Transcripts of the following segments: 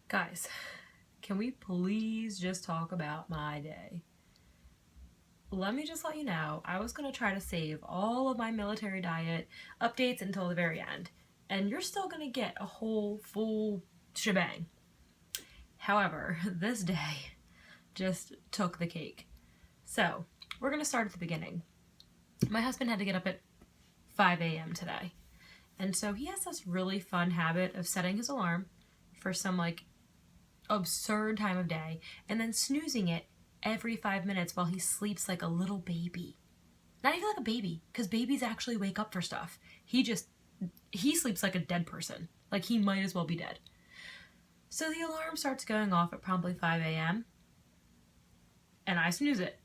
Guys, can we please just talk about my day? Let me just let you know, I was going to try to save all of my military diet updates until the very end, and you're still going to get a whole full shebang. However, this day just took the cake. So, we're going to start at the beginning. My husband had to get up at 5 a.m. today, and so he has this really fun habit of setting his alarm for some absurd time of day and then snoozing it every 5 minutes while he sleeps like a little baby. Not even like a baby, because babies actually wake up for stuff. He sleeps like a dead person. Like he might as well be dead. So the alarm starts going off at promptly 5 a.m. and I snooze it.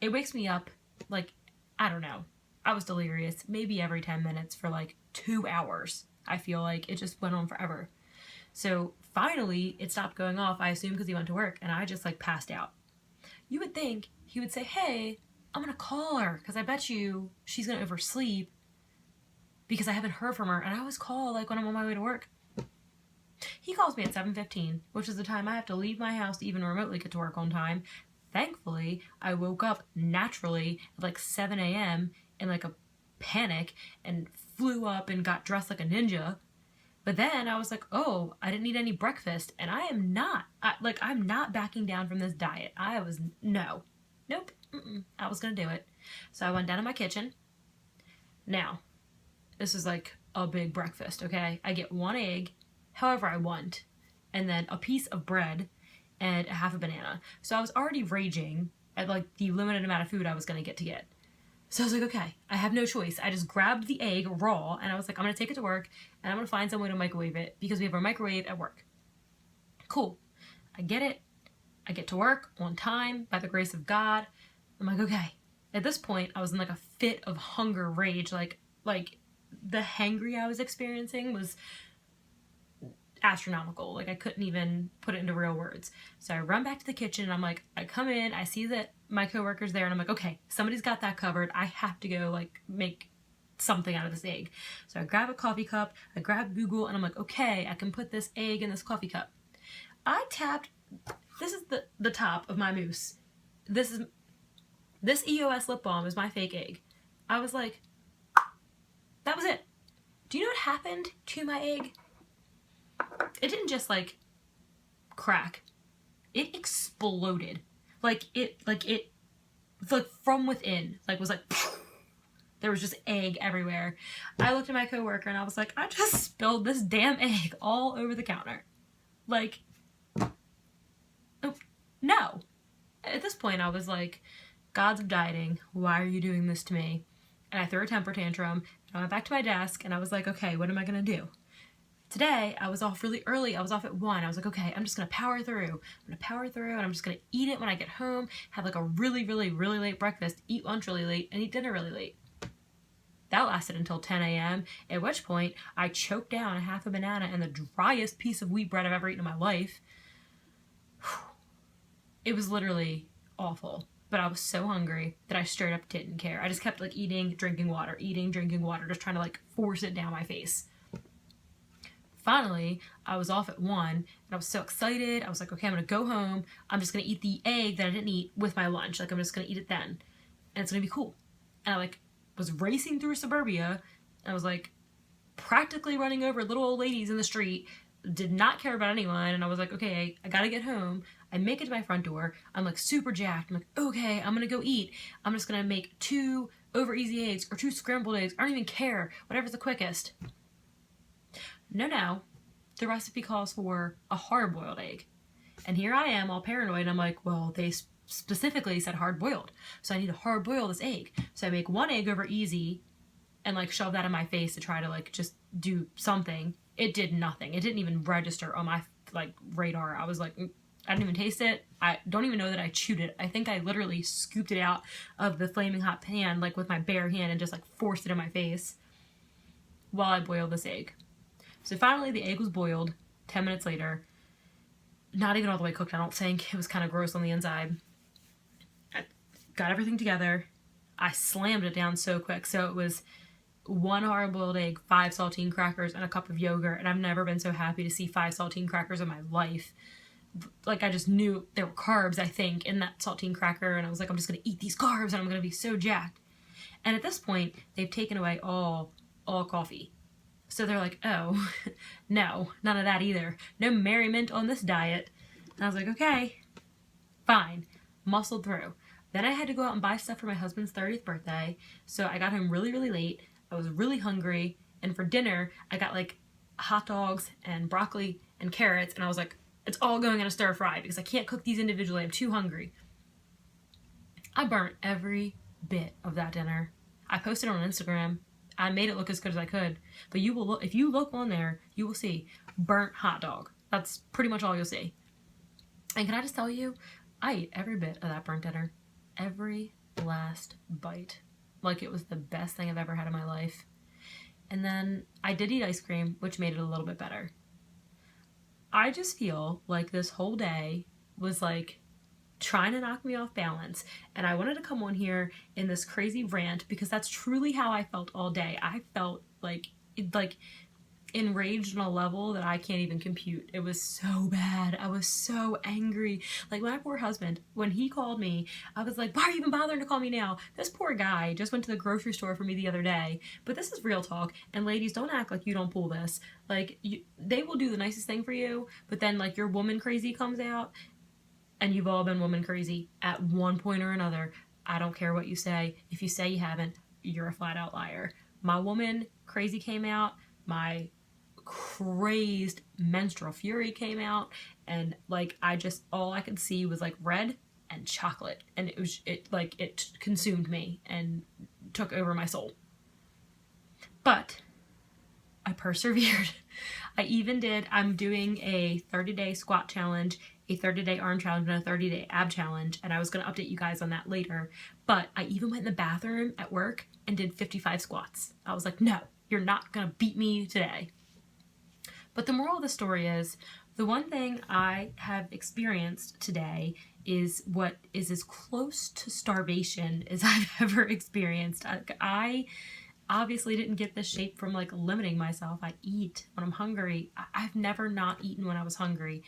It wakes me up I don't know. I was delirious, maybe every 10 minutes for 2 hours. I feel like it just went on forever. So finally, it stopped going off, I assume because he went to work, and I just passed out. You would think he would say, hey, I'm going to call her because I bet you she's going to oversleep because I haven't heard from her, and I always call when I'm on my way to work. He calls me at 7:15, which is the time I have to leave my house to even remotely get to work on time. Thankfully, I woke up naturally at 7 a.m. in a panic and flew up and got dressed like a ninja. But then I was like, oh, I didn't eat any breakfast, and I'm not backing down from this diet. Nope, I was going to do it. So I went down to my kitchen. Now, this is a big breakfast, okay? I get 1 egg, however I want, and then a piece of bread and a half a banana. So I was already raging at the limited amount of food I was going to get. So I was like, okay, I have no choice. I just grabbed the egg raw and I was like, I'm going to take it to work and I'm going to find some way to microwave it because we have our microwave at work. Cool. I get it. I get to work on time by the grace of God. I'm like, okay. At this point, I was in a fit of hunger rage. Like the hangry I was experiencing was astronomical. I couldn't even put it into real words. So I run back to the kitchen and I come in, I see that my coworker's there and I'm like, okay, somebody's got that covered. I have to go make something out of this egg. So I grab a coffee cup, I grab Google and I'm like, okay, I can put this egg in this coffee cup. I tapped, this is the top of my mousse. This EOS lip balm is my fake egg. I was like, that was it. Do you know what happened to my egg? It didn't just crack. It exploded. It from within. Was there was just egg everywhere. I looked at my coworker and I was like, I just spilled this damn egg all over the counter. No. At this point I was like, gods of dieting, why are you doing this to me? And I threw a temper tantrum and I went back to my desk and I was like, okay, what am I gonna do? Today, I was off really early. I was off at 1. I was like, okay, I'm just going to power through. I'm going to power through and I'm just going to eat it when I get home, have a really, really, really late breakfast, eat lunch really late, and eat dinner really late. That lasted until 10 a.m., at which point I choked down a half a banana and the driest piece of wheat bread I've ever eaten in my life. It was literally awful, but I was so hungry that I straight up didn't care. I just kept eating, drinking water, just trying to force it down my face. Finally, I was off at 1 and I was so excited. I was like, okay, I'm going to go home. I'm just going to eat the egg that I didn't eat with my lunch. I'm just going to eat it then. And it's going to be cool. And I was racing through suburbia. And I was practically running over little old ladies in the street. Did not care about anyone. And I was like, okay, I got to get home. I make it to my front door. I'm super jacked. I'm like, okay, I'm going to go eat. I'm just going to make 2 over easy eggs or 2 scrambled eggs. I don't even care. Whatever's the quickest. No, the recipe calls for a hard-boiled egg. And here I am all paranoid, and I'm like, well, they specifically said hard-boiled, so I need to hard-boil this egg. So I make 1 egg over easy and shove that in my face to try to just do something. It did nothing. It didn't even register on my radar. I was I didn't even taste it. I don't even know that I chewed it. I think I literally scooped it out of the flaming hot pan with my bare hand and just forced it in my face while I boiled this egg. So finally the egg was boiled 10 minutes later. Not even all the way cooked, I don't think. It was kind of gross on the inside. I got everything together. I slammed it down so quick. So it was 1 hard-boiled egg, 5 saltine crackers, and a cup of yogurt, and I've never been so happy to see 5 saltine crackers in my life. Like, I just knew there were carbs, I think, in that saltine cracker, and I was like, I'm just gonna eat these carbs and I'm gonna be so jacked. And at this point, they've taken away all coffee. So they're like, oh, no, none of that either. No merriment on this diet. And I was like, okay, fine. Muscled through. Then I had to go out and buy stuff for my husband's 30th birthday. So I got home really, really late. I was really hungry. And for dinner, I got like hot dogs and broccoli and carrots. And I was like, it's all going in a stir fry because I can't cook these individually. I'm too hungry. I burnt every bit of that dinner. I posted it on Instagram. I made it look as good as I could. But you will look, if you look on there, you will see burnt hot dog. That's pretty much all you'll see. And can I just tell you, I ate every bit of that burnt dinner. Every last bite. Like it was the best thing I've ever had in my life. And then I did eat ice cream, which made it a little bit better. I just feel like this whole day was like trying to knock me off balance, and I wanted to come on here in this crazy rant because that's truly how I felt all day. I felt like enraged on a level that I can't even compute. It was so bad. I was so angry. Like my poor husband, when he called me, I was like, why are you even bothering to call me now? This poor guy just went to the grocery store for me the other day. But this is real talk, and ladies, don't act like you don't pull this. Like they will do the nicest thing for you, but then like your woman crazy comes out, and you've all been woman crazy at one point or another. I don't care what you say. If you say you haven't, you're a flat out liar. My woman crazy came out. My crazed menstrual fury came out, and like all I could see was like red and chocolate, and it consumed me and took over my soul. But I persevered. I'm doing a 30-day squat challenge, a 30-day arm challenge, and a 30-day ab challenge, and I was going to update you guys on that later. But I even went in the bathroom at work and did 55 squats. I was like, no, you're not going to beat me today. But the moral of the story is, the one thing I have experienced today is what is as close to starvation as I've ever experienced. I obviously didn't get this shape from like limiting myself. I eat when I'm hungry. I've never not eaten when I was hungry.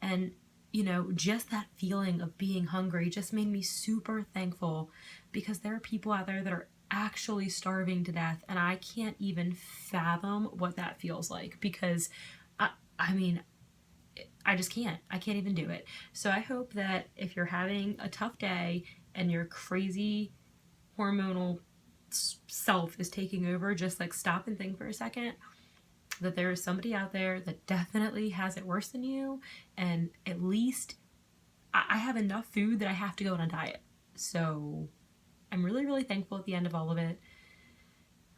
And you know, just that feeling of being hungry just made me super thankful, because there are people out there that are actually starving to death, and I can't even fathom what that feels like, because I mean, I just can't. I can't even do it. So I hope that if you're having a tough day and your crazy hormonal self is taking over, just like stop and think for a second that there is somebody out there that definitely has it worse than you, and at least I have enough food that I have to go on a diet. So I'm really, really thankful at the end of all of it.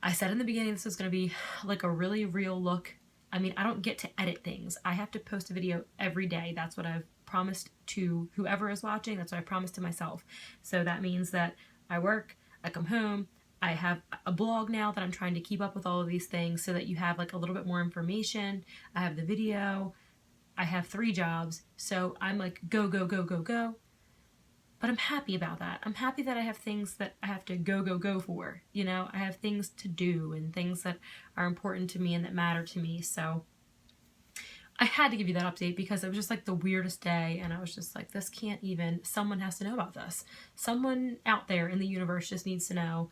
I said in the beginning this was going to be like a really real look. I mean, I don't get to edit things. I have to post a video every day. That's what I've promised to whoever is watching. That's what I promised to myself. So that means that I work, I come home, I have a blog now that I'm trying to keep up with all of these things so that you have like a little bit more information. I have the video. I have 3 jobs. So I'm like go, go, go, go, go. But I'm happy about that. I'm happy that I have things that I have to go, go, go for. You know, I have things to do and things that are important to me and that matter to me. So I had to give you that update because it was just like the weirdest day, and I was just like, this can't even, someone has to know about this. Someone out there in the universe just needs to know.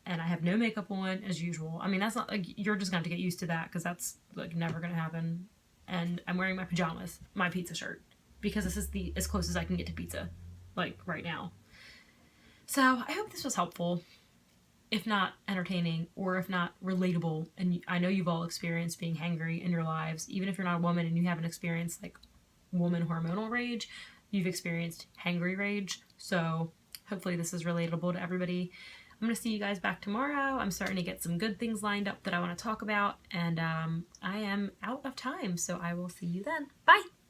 And I have no makeup on as usual. I mean, that's not like, you're just going to have to get used to that because that's like never going to happen. And I'm wearing my pajamas, my pizza shirt, because this is as close as I can get to pizza, like right now. So I hope this was helpful, if not entertaining, or if not relatable. And I know you've all experienced being hangry in your lives. Even if you're not a woman and you haven't experienced like woman hormonal rage, you've experienced hangry rage. So hopefully this is relatable to everybody. I'm going to see you guys back tomorrow. I'm starting to get some good things lined up that I want to talk about, and I am out of time, so I will see you then. Bye!